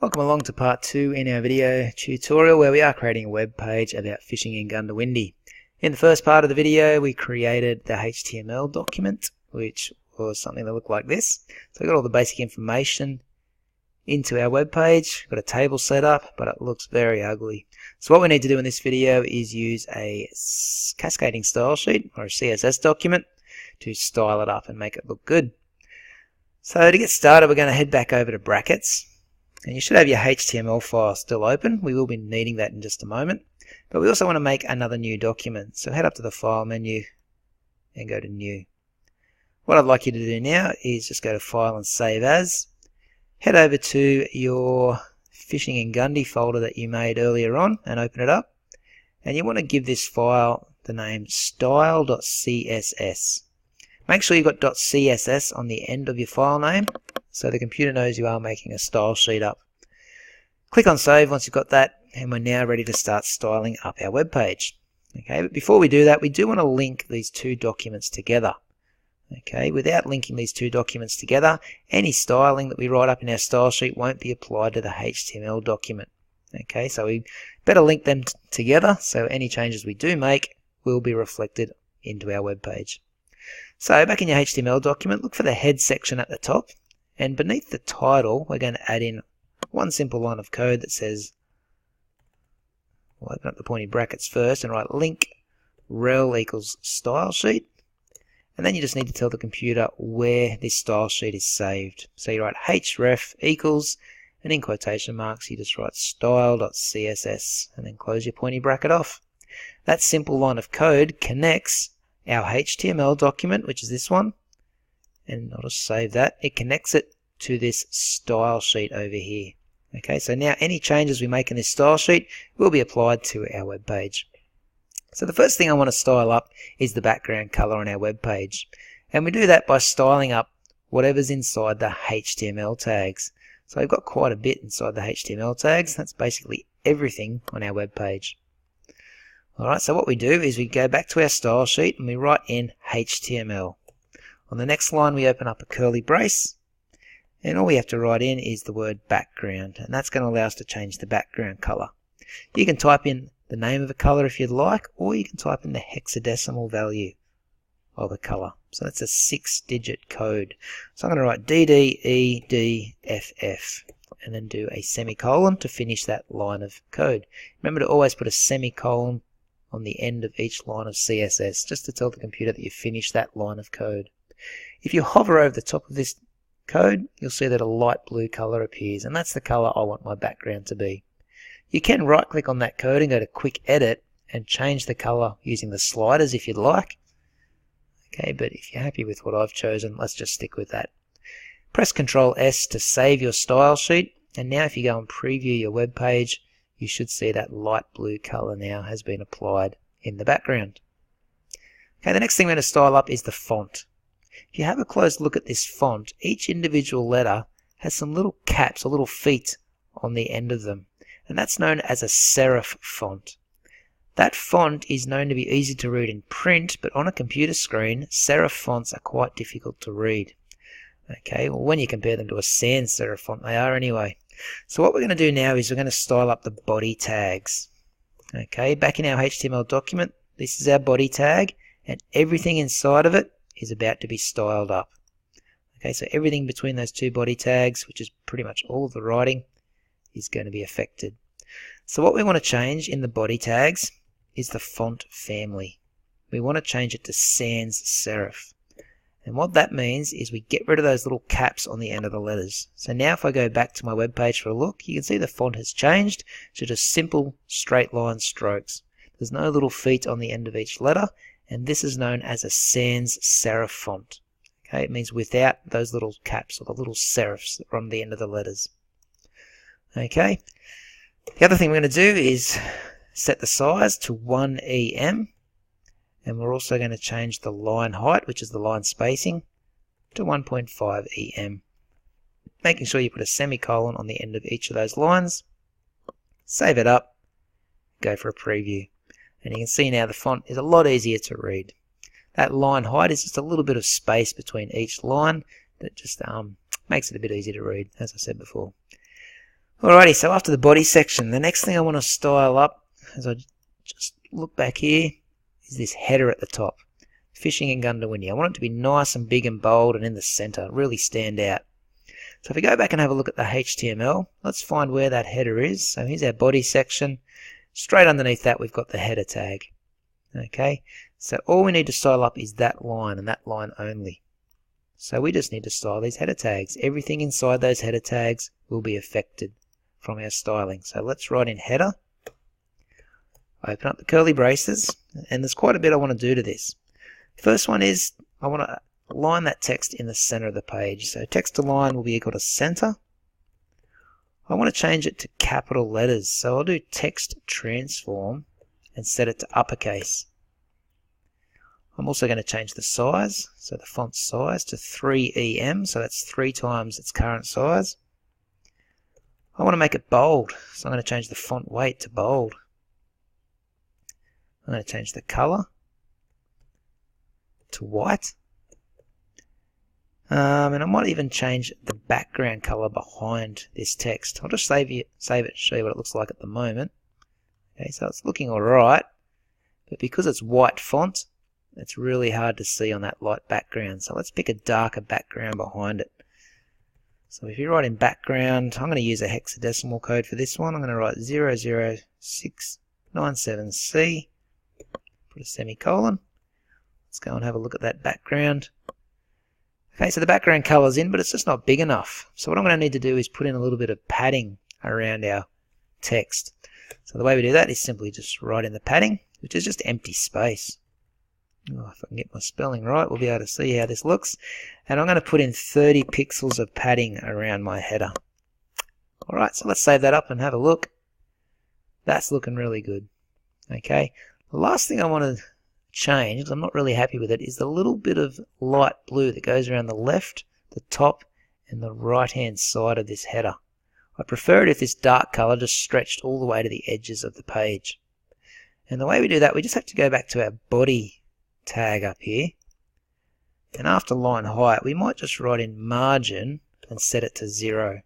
Welcome along to part 2 in our video tutorial where we are creating a web page about fishing in Gundawindi. In the first part of the video we created the HTML document, which was something that looked like this. So we got all the basic information into our web page, got a table set up, but it looks very ugly. So what we need to do in this video is use a cascading style sheet or a CSS document to style it up and make it look good. So to get started we're going to head back over to brackets. And you should have your HTML file still open. We will be needing that in just a moment. But we also want to make another new document. So head up to the File menu and go to New. What I'd like you to do now is just go to File and Save As. Head over to your Fishing in Gundy folder that you made earlier on and open it up. And you want to give this file the name style.css. Make sure you've got .css on the end of your file name, so the computer knows you are making a style sheet up. Click on Save once you've got that, and we're now ready to start styling up our web page. Okay, but before we do that, we do want to link these two documents together. Okay, without linking these two documents together, any styling that we write up in our style sheet won't be applied to the HTML document. Okay, so we better link them together so any changes we do make will be reflected into our web page. So back in your HTML document, look for the head section at the top, and beneath the title we're going to add in one simple line of code that says, we'll open up the pointy brackets first and write link rel equals style sheet, and then you just need to tell the computer where this style sheet is saved. So you write href equals, and in quotation marks you just write style.css and then close your pointy bracket off. That simple line of code connects our HTML document, which is this one, and I'll just save that. It connects it to this style sheet over here. Okay, so now any changes we make in this style sheet will be applied to our web page. So the first thing I want to style up is the background color on our web page, and we do that by styling up whatever's inside the HTML tags. So I've got quite a bit inside the HTML tags. That's basically everything on our web page. Alright, so what we do is we go back to our style sheet and we write in HTML. On the next line we open up a curly brace, and all we have to write in is the word background, and that's going to allow us to change the background color. You can type in the name of a color if you'd like, or you can type in the hexadecimal value of a color. So that's a 6-digit code. So I'm going to write DDEDFF and then do a semicolon to finish that line of code. Remember to always put a semicolon on the end of each line of CSS, just to tell the computer that you've finished that line of code. If you hover over the top of this code, you'll see that a light blue color appears, and that's the color I want my background to be. You can right click on that code and go to Quick Edit and change the color using the sliders if you'd like. Okay, but if you're happy with what I've chosen, let's just stick with that. Press Ctrl S to save your style sheet, and now if you go and preview your web page, you should see that light blue color now has been applied in the background. Okay, the next thing we're going to style up is the font. If you have a close look at this font, each individual letter has some little caps or little feet on the end of them, and that's known as a serif font. That font is known to be easy to read in print, but on a computer screen, serif fonts are quite difficult to read. Okay, well when you compare them to a sans serif font, they are anyway. So what we're going to do now is we're going to style up the body tags. Okay, back in our HTML document, this is our body tag, and everything inside of it is about to be styled up. Okay, so everything between those two body tags, which is pretty much all of the writing, is going to be affected. So what we want to change in the body tags is the font family. We want to change it to sans serif. And what that means is we get rid of those little caps on the end of the letters. So now if I go back to my web page for a look, you can see the font has changed to just simple straight line strokes. There's no little feet on the end of each letter, and this is known as a sans serif font. Okay, it means without those little caps or the little serifs that are on the end of the letters. Okay, the other thing we're going to do is set the size to 1 EM. And we're also going to change the line height, which is the line spacing, to 1.5 EM. Making sure you put a semicolon on the end of each of those lines. Save it up, go for a preview. And you can see now the font is a lot easier to read. That line height is just a little bit of space between each line that just makes it a bit easier to read, as I said before. Alrighty, so after the body section, the next thing I want to style up, as I just look back here, is this header at the top. Fishing in Gundawindi. I want it to be nice and big and bold and in the center, really stand out. So if we go back and have a look at the HTML, let's find where that header is. So here's our body section. Straight underneath that we've got the header tag. Okay, so all we need to style up is that line and that line only. So we just need to style these header tags. Everything inside those header tags will be affected from our styling. So let's write in header. Open up the curly braces, and there's quite a bit I want to do to this. First one is I want to align that text in the center of the page. So text align will be equal to center. I want to change it to capital letters. So I'll do text transform and set it to uppercase. I'm also going to change the size, so the font size to 3em, so that's 3 times its current size. I want to make it bold, so I'm going to change the font weight to bold. I'm going to change the color to white. And I might even change the background color behind this text. I'll just save it and show you what it looks like at the moment. Okay, so it's looking alright, but because it's white font, it's really hard to see on that light background. So let's pick a darker background behind it. So if you write in background, I'm going to use a hexadecimal code for this one. I'm going to write 00697C, put a semicolon. Let's go and have a look at that background. Okay, so the background color's in, but it's just not big enough. So what I'm going to need to do is put in a little bit of padding around our text. So the way we do that is simply just write in the padding, which is just empty space. Oh, if I can get my spelling right, we'll be able to see how this looks. And I'm going to put in 30 pixels of padding around my header. Alright, so let's save that up and have a look. That's looking really good. Okay, the last thing I want to change, because I'm not really happy with it, is the little bit of light blue that goes around the left, the top, and the right hand side of this header. I prefer it if this dark color just stretched all the way to the edges of the page. And the way we do that, we just have to go back to our body tag up here, and after line height we might just write in margin and set it to 0.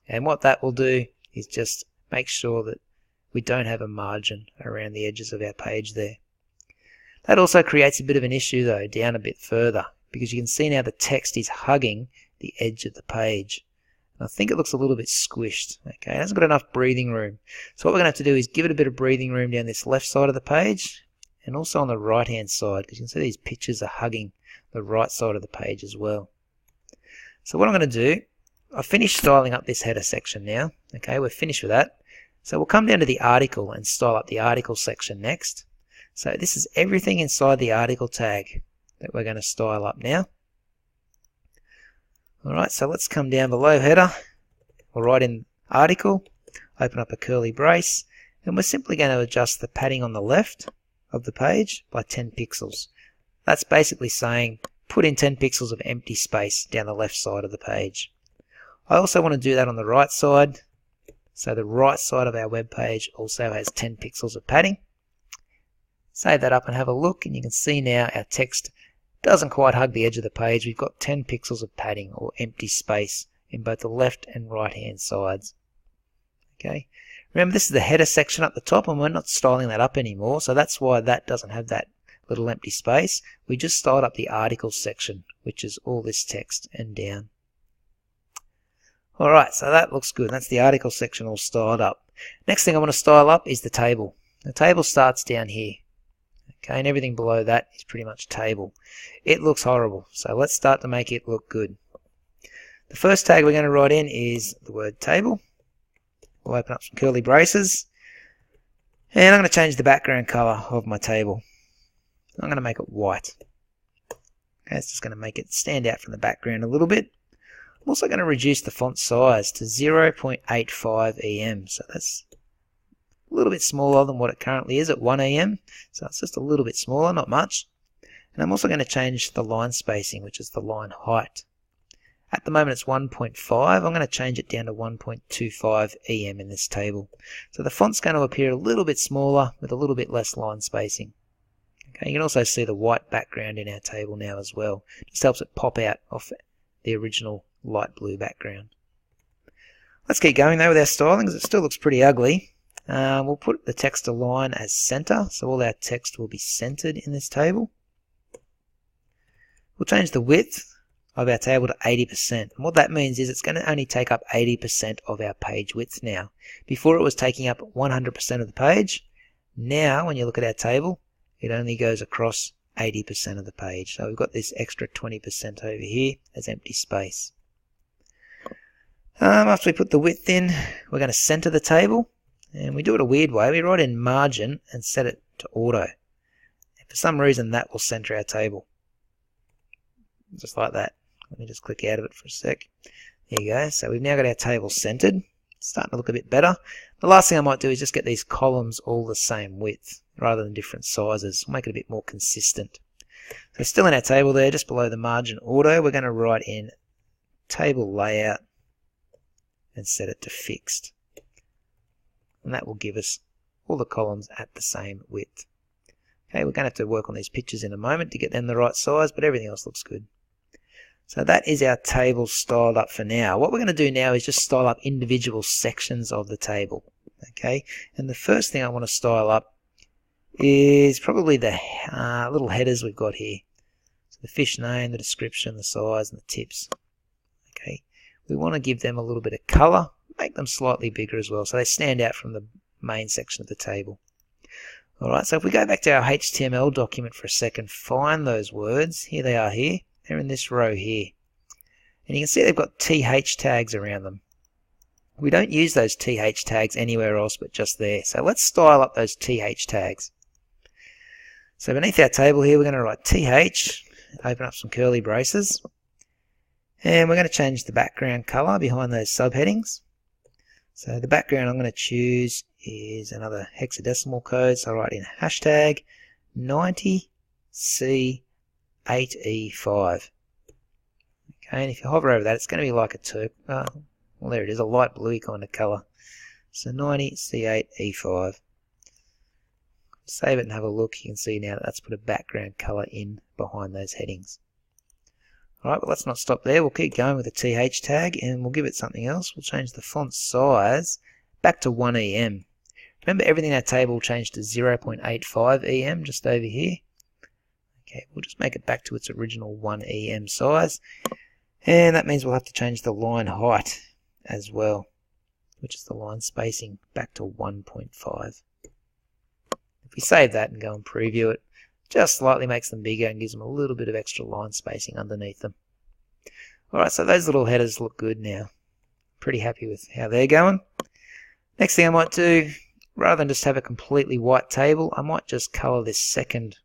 And what that will do is just make sure that we don't have a margin around the edges of our page there. That also creates a bit of an issue though down a bit further, because you can see now the text is hugging the edge of the page. And I think it looks a little bit squished. Okay, it hasn't got enough breathing room. So what we're going to have to do is give it a bit of breathing room down this left side of the page, and also on the right hand side, because you can see these pictures are hugging the right side of the page as well. So what I'm going to do, I've finished styling up this header section now. Okay, we're finished with that. So we'll come down to the article and style up the article section next. So this is everything inside the article tag that we're going to style up now. Alright, so let's come down below header. We'll write in article, open up a curly brace, and we're simply going to adjust the padding on the left of the page by 10 pixels. That's basically saying put in 10 pixels of empty space down the left side of the page. I also want to do that on the right side, so the right side of our web page also has 10 pixels of padding. Save that up and have a look, and you can see now our text doesn't quite hug the edge of the page. We've got 10 pixels of padding or empty space in both the left and right hand sides. Okay. Remember, this is the header section up the top, and we're not styling that up anymore, so that's why that doesn't have that little empty space. We just styled up the article section, which is all this text and down. Alright, so that looks good. That's the article section all styled up. Next thing I want to style up is the table. The table starts down here. Okay, and everything below that is pretty much table. It looks horrible, so let's start to make it look good. The first tag we're going to write in is the word table. We'll open up some curly braces, and I'm going to change the background color of my table. I'm going to make it white. Okay, it's just going to make it stand out from the background a little bit. I'm also going to reduce the font size to 0.85em, so that's a little bit smaller than what it currently is at 1em, so it's just a little bit smaller, not much. And I'm also going to change the line spacing, which is the line height. At the moment it's 1.5. I'm going to change it down to 1.25em in this table. So the font's going to appear a little bit smaller with a little bit less line spacing. Okay, you can also see the white background in our table now as well. It just helps it pop out off the original light blue background. Let's keep going though with our styling because it still looks pretty ugly. We'll put the text align as center, so all our text will be centered in this table. We'll change the width of our table to 80%. And what that means is it's going to only take up 80% of our page width now. Before it was taking up 100% of the page. Now when you look at our table, it only goes across 80% of the page. So we've got this extra 20% over here as empty space. After we put the width in, we're going to center the table. And we do it a weird way. We write in margin and set it to auto. And for some reason that will center our table. Just like that. Let me just click out of it for a sec. There you go. So we've now got our table centered. It's starting to look a bit better. The last thing I might do is just get these columns all the same width rather than different sizes. We'll make it a bit more consistent. So still in our table there, just below the margin auto, we're going to write in table layout and set it to fixed. And that will give us all the columns at the same width. Okay, we're going to have to work on these pictures in a moment to get them the right size, but everything else looks good. So that is our table styled up for now. What we're going to do now is just style up individual sections of the table. Okay, and the first thing I want to style up is probably the little headers we've got here. So the fish name, the description, the size, and the tips. Okay, we want to give them a little bit of color, make them slightly bigger as well, so they stand out from the main section of the table. Alright, so if we go back to our HTML document for a second, find those words. Here they are here. They're in this row here. And you can see they've got TH tags around them. We don't use those TH tags anywhere else but just there. So let's style up those TH tags. So beneath our table here, we're going to write TH, open up some curly braces. And we're going to change the background color behind those subheadings. So the background I'm going to choose is another hexadecimal code. So I write in hashtag 90C8E5. Okay, and if you hover over that, it's going to be like a well, there it is, a light bluey kind of color. So 90C8E5. Save it and have a look. You can see now that that's put a background color in behind those headings. Alright, but let's not stop there. We'll keep going with the TH tag and we'll give it something else. We'll change the font size back to 1EM. Remember, everything in our table changed to 0.85 EM just over here. Okay, we'll just make it back to its original 1 EM size. And that means we'll have to change the line height as well, which is the line spacing, back to 1.5. If we save that and go and preview it, just slightly makes them bigger and gives them a little bit of extra line spacing underneath them. Alright, so those little headers look good now. Pretty happy with how they're going. Next thing I might do, rather than just have a completely white table, I might just colour this second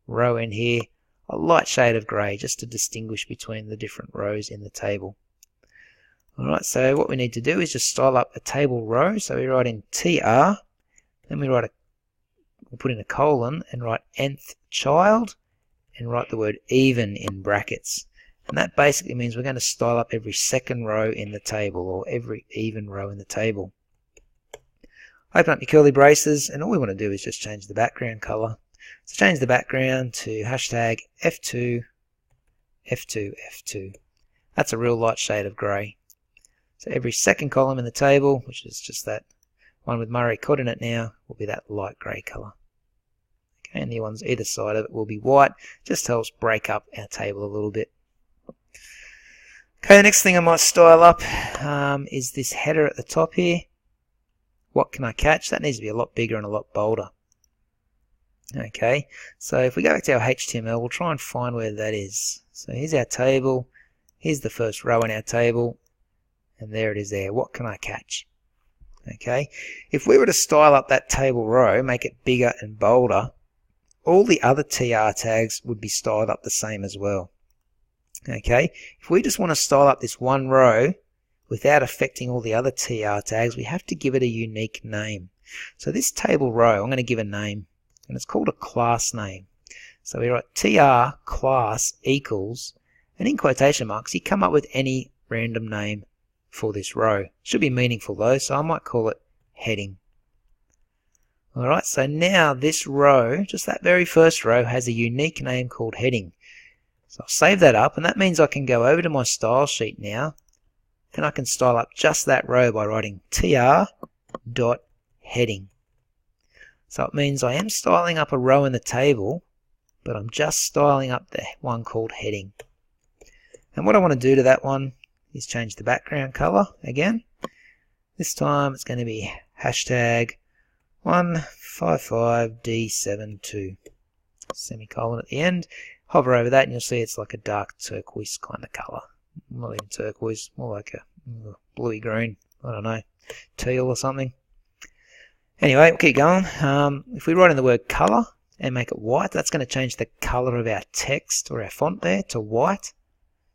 row in here a light shade of grey just to distinguish between the different rows in the table. Alright, so what we need to do is just style up a table row. So we write in TR, then we write we'll put in a colon and write nth child and write the word even in brackets. And that basically means we're going to style up every second row in the table, or every even row in the table. Open up your curly braces, and all we want to do is just change the background color. So change the background to hashtag F2, F2, F2. That's a real light shade of grey. So every second column in the table, which is just that one with Murray cod in it now, will be that light grey colour. Okay, and the ones either side of it will be white, just to help us break up our table a little bit. Okay, the next thing I might style up is this header at the top here. What can I catch? That needs to be a lot bigger and a lot bolder. Okay, so if we go back to our HTML, we'll try and find where that is. So here's our table, here's the first row in our table, and there it is there. What can I catch? Okay, if we were to style up that table row, make it bigger and bolder, all the other TR tags would be styled up the same as well. Okay, if we just want to style up this one row without affecting all the other TR tags, we have to give it a unique name. So this table row, I'm going to give a name, and it's called a class name. So we write TR class equals, and in quotation marks, you come up with any random name for this row. Should be meaningful though, so I might call it heading. Alright, so now this row, just that very first row, has a unique name called heading. So I'll save that up, and that means I can go over to my style sheet now, and I can style up just that row by writing tr.heading. So it means I am styling up a row in the table, but I'm just styling up the one called heading. And what I want to do to that one is change the background color again. This time it's going to be hashtag 155D72, semicolon at the end. Hover over that and you'll see it's like a dark turquoise kind of color. Not even turquoise, more like a bluey green, I don't know, teal or something. Anyway, we'll keep going. If we write in the word color and make it white, that's going to change the color of our text or our font there to white.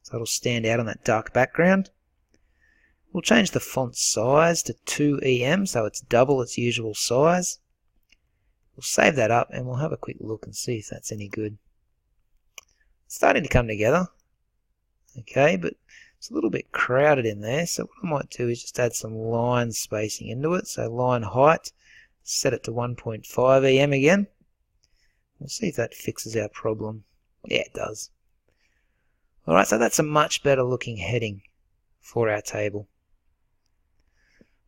So it'll stand out on that dark background. We'll change the font size to 2em, so it's double its usual size. We'll save that up and we'll have a quick look and see if that's any good. It's starting to come together. Okay, but it's a little bit crowded in there, so what I might do is just add some line spacing into it. So line height, set it to 1.5em again. We'll see if that fixes our problem. Yeah, it does. Alright, so that's a much better looking heading for our table.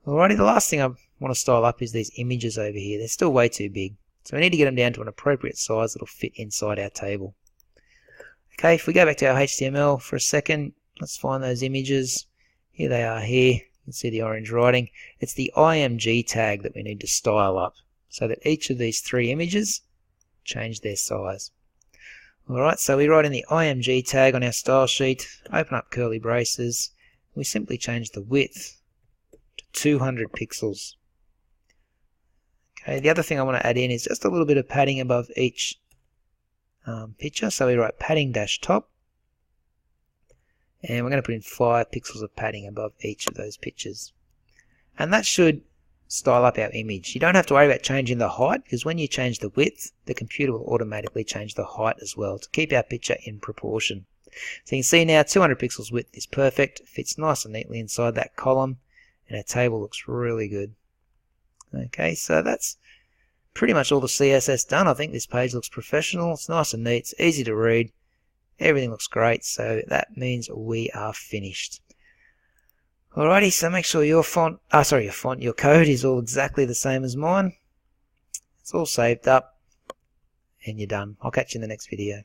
Alrighty, the last thing I want to style up is these images over here. They're still way too big, so we need to get them down to an appropriate size that'll fit inside our table. Okay, if we go back to our HTML for a second, let's find those images. Here they are here. You can see the orange writing. It's the img tag that we need to style up so that each of these three images change their size. Alright, so we write in the img tag on our style sheet, open up curly braces, we simply change the width to 200 pixels. Okay, the other thing I want to add in is just a little bit of padding above each picture, so we write padding dash top, and we're going to put in 5 pixels of padding above each of those pictures. And that should style up our image. You don't have to worry about changing the height, because when you change the width, the computer will automatically change the height as well to keep our picture in proportion. So you can see now 200 pixels width is perfect, fits nice and neatly inside that column, and our table looks really good. Okay, so that's pretty much all the CSS done. I think this page looks professional, it's nice and neat, it's easy to read, everything looks great, so that means we are finished. Alrighty, so make sure your code is all exactly the same as mine. It's all saved up, and you're done. I'll catch you in the next video.